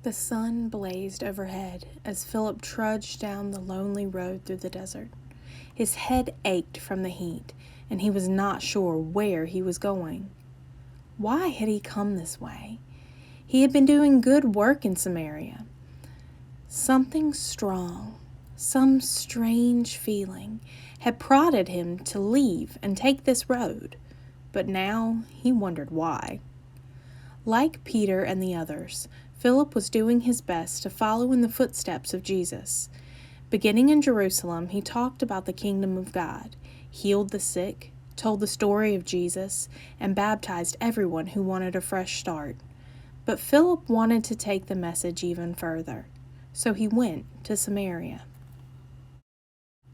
The sun blazed overhead as Philip trudged down the lonely road through the desert. His head ached from the heat, and he was not sure where he was going. Why had he come this way? He had been doing good work in Samaria. Something strong, some strange feeling, had prodded him to leave and take this road, but now he wondered why. Like Peter and the others, Philip was doing his best to follow in the footsteps of Jesus. Beginning in Jerusalem, he talked about the kingdom of God, healed the sick, told the story of Jesus, and baptized everyone who wanted a fresh start. But Philip wanted to take the message even further, so he went to Samaria.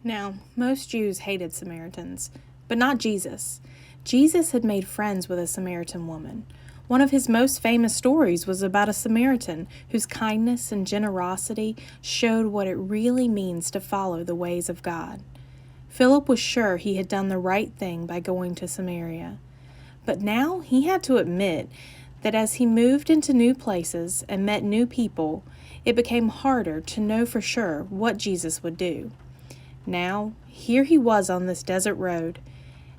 Now, most Jews hated Samaritans, but not Jesus. Jesus had made friends with a Samaritan woman. One of his most famous stories was about a Samaritan whose kindness and generosity showed what it really means to follow the ways of God. Philip was sure he had done the right thing by going to Samaria. But now he had to admit that as he moved into new places and met new people, it became harder to know for sure what Jesus would do. Now, here he was on this desert road,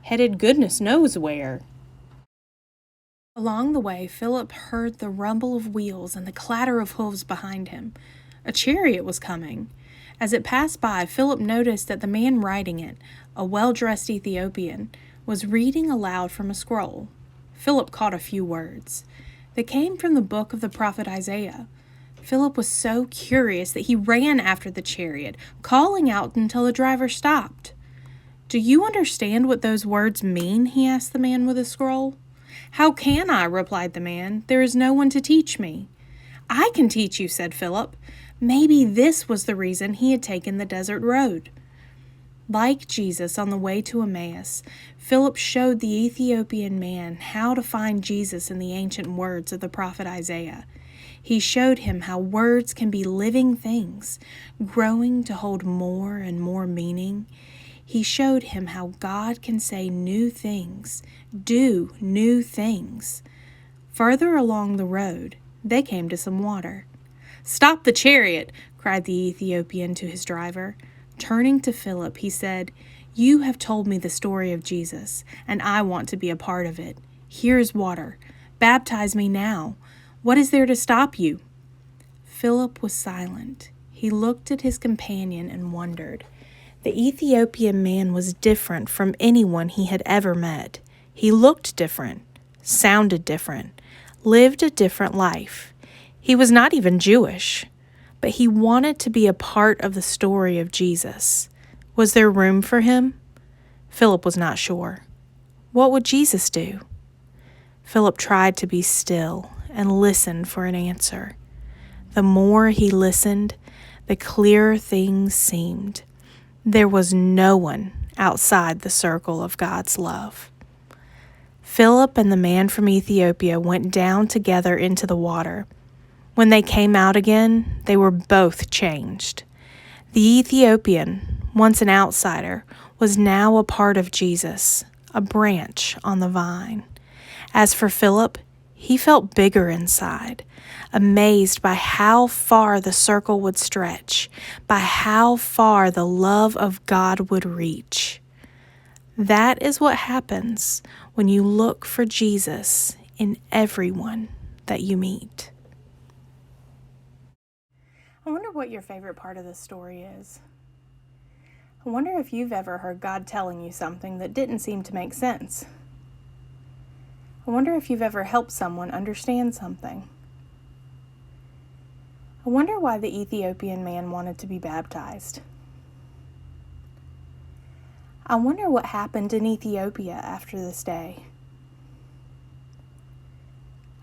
headed goodness knows where. Along the way, Philip heard the rumble of wheels and the clatter of hooves behind him. A chariot was coming. As it passed by, Philip noticed that the man riding it, a well-dressed Ethiopian, was reading aloud from a scroll. Philip caught a few words. They came from the book of the prophet Isaiah. Philip was so curious that he ran after the chariot, calling out until the driver stopped. "Do you understand what those words mean?" he asked the man with the scroll. "How can I?" replied the man. "There is no one to teach me." "I can teach you," said Philip. Maybe this was the reason he had taken the desert road. Like Jesus on the way to Emmaus, Philip showed the Ethiopian man how to find Jesus in the ancient words of the prophet Isaiah. He showed him how words can be living things, growing to hold more and more meaning. He showed him how God can say new things, do new things. Further along the road, they came to some water. "Stop the chariot!" cried the Ethiopian to his driver. Turning to Philip, he said, "You have told me the story of Jesus, and I want to be a part of it. Here is water. Baptize me now. What is there to stop you?" Philip was silent. He looked at his companion and wondered. The Ethiopian man was different from anyone he had ever met. He looked different, sounded different, lived a different life. He was not even Jewish, but he wanted to be a part of the story of Jesus. Was there room for him? Philip was not sure. What would Jesus do? Philip tried to be still and listened for an answer. The more he listened, the clearer things seemed. There was no one outside the circle of God's love. Philip and the man from Ethiopia went down together into the water. When they came out again, they were both changed. The Ethiopian, once an outsider, was now a part of Jesus, a branch on the vine. As for Philip, he felt bigger inside, amazed by how far the circle would stretch, by how far the love of God would reach. That is what happens when you look for Jesus in everyone that you meet. I wonder what your favorite part of this story is. I wonder if you've ever heard God telling you something that didn't seem to make sense. I wonder if you've ever helped someone understand something. I wonder why the Ethiopian man wanted to be baptized. I wonder what happened in Ethiopia after this day.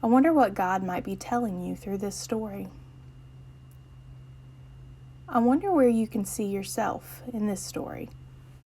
I wonder what God might be telling you through this story. I wonder where you can see yourself in this story.